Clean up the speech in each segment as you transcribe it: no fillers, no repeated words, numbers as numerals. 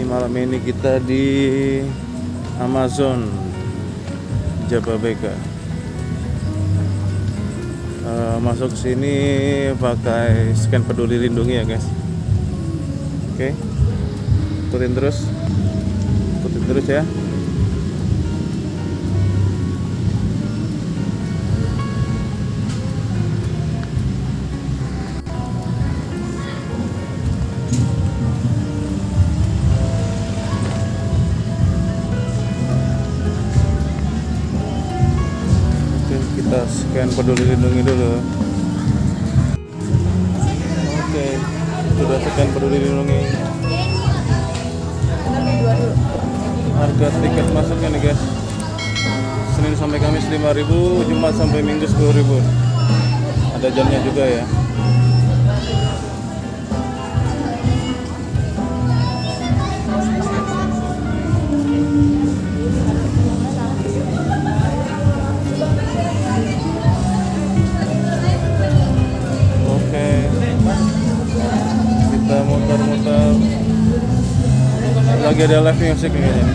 malam ini kita di Amazon Jababeka. Masuk sini pakai scan peduli lindungi ya guys. Oke, ikutin terus ya. Kita scan peduli lindungi dulu. Oke, sudah scan peduli lindungi. Harga tiket masuknya nih guys, Senin sampai Kamis 5.000, Jumat sampai Minggu 10.000. Ada jamnya juga ya. Muter-muter lagi ada live music nih kayaknya.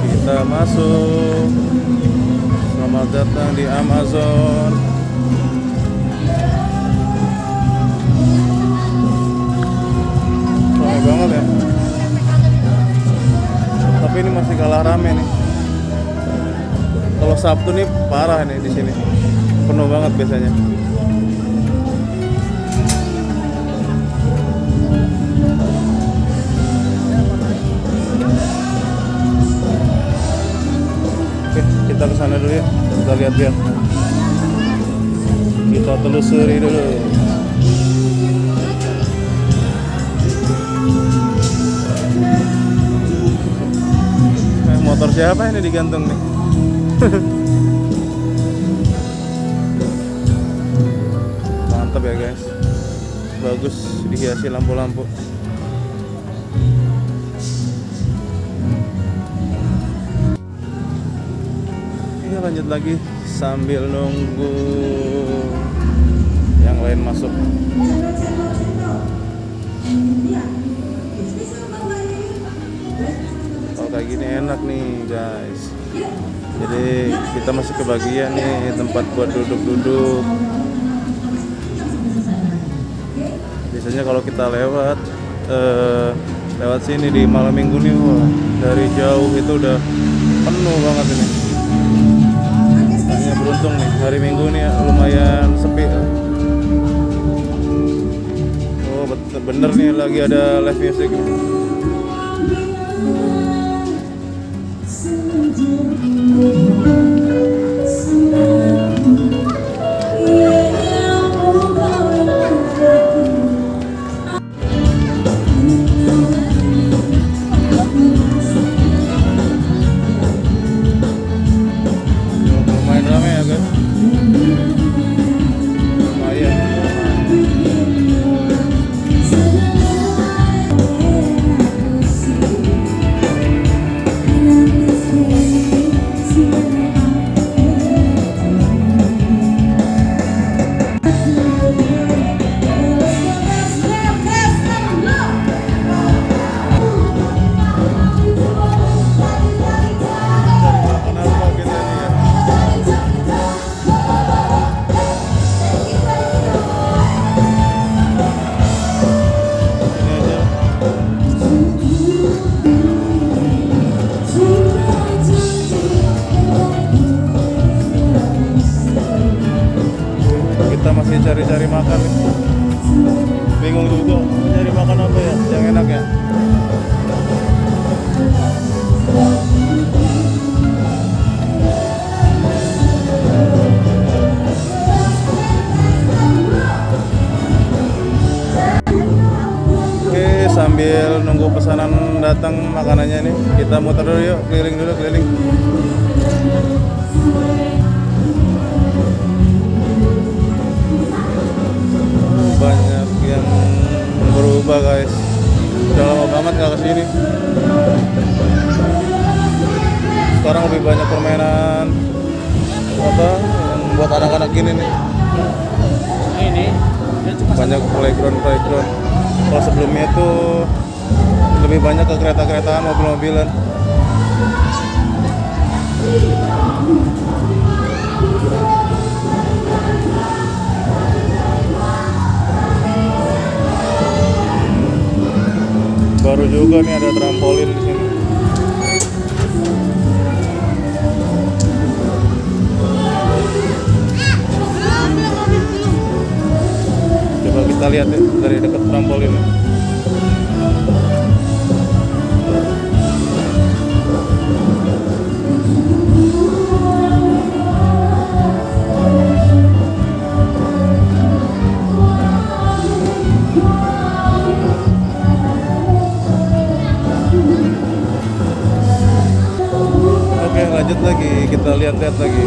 Kita masuk. Selamat datang di Amazon. Ramai banget ya. Tapi ini masih kalah rame nih. Kalau Sabtu nih parah nih di sini, penuh banget biasanya. Oke, kita kesana dulu ya, kita lihat-lihat, kita telusuri dulu. Motor siapa ini digantung nih? Mantap ya guys, bagus dihiasi lampu-lampu. Ini lanjut lagi sambil nunggu yang lain masuk. Kalau kayak gini enak nih guys. Jadi kita masih kebagian nih tempat buat duduk-duduk. Biasanya kalau kita lewat sini di malam minggu nih, wah, dari jauh itu udah penuh banget ini. Hanya beruntung nih hari Minggu nih lumayan sepi. Oh bener nih lagi ada live music. Kita masih cari-cari makan nih. Bingung juga cari makan apa ya yang enak ya. Oke, sambil nunggu pesanan datang makanannya nih, kita muter dulu yuk, keliling. Banyak yang berubah guys. Udah lama banget nggak kesini. Sekarang lebih banyak permainan apa buat anak-anak gini nih. Ini dia cuma Banyak playground. Kalau sebelumnya itu lebih banyak ke kereta-keretaan, mobil-mobilan. Baru juga nih ada trampolin di sini. Coba kita lihat ya dari dekat trampolin. Oke, lanjut lagi, kita lihat-lihat lagi.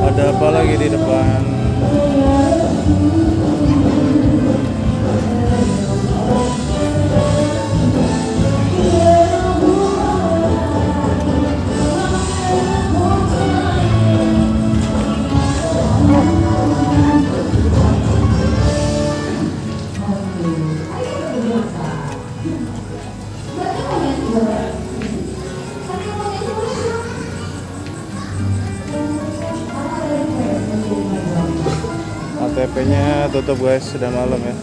Ada apa lagi di depan? ATP-nya tutup guys, sudah malam ya.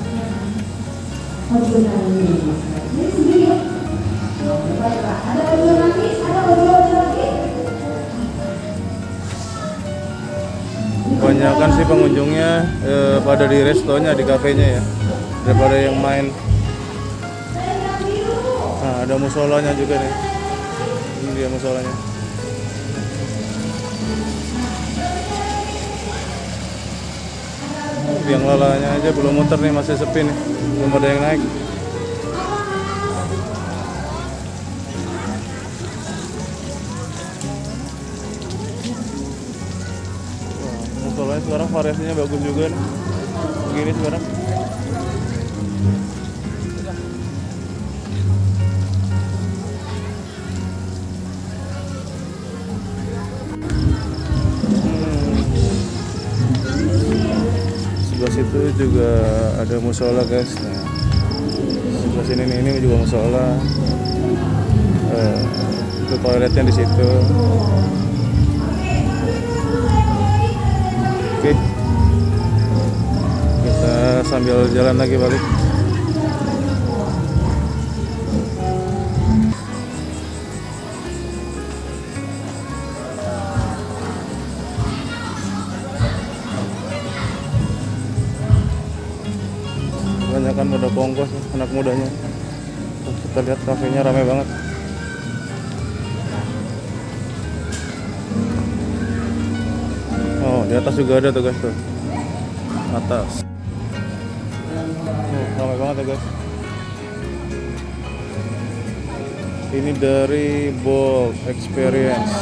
Kebanyakan sih pengunjungnya pada di restonya, di kafenya ya, daripada yang main. Nah, ada musolanya juga nih. Ini dia musolanya. Yang lalanya aja belum muter nih, masih sepi nih, belum ada yang naik. Musolanya sekarang variasinya bagus juga nih, begini sekarang. Sebelah situ juga ada musola guys. Nah, sebelah sini nih, ini juga musola. Itu toiletnya di situ. Oke, kita sambil jalan lagi balik. Kebanyakan pada kongkos anak mudanya. Kita lihat kafenya ramai banget. Oh, di atas juga ada tuh guys tuh. Atas. Oh, ramai banget ya guys. Ini dari Bold Experience.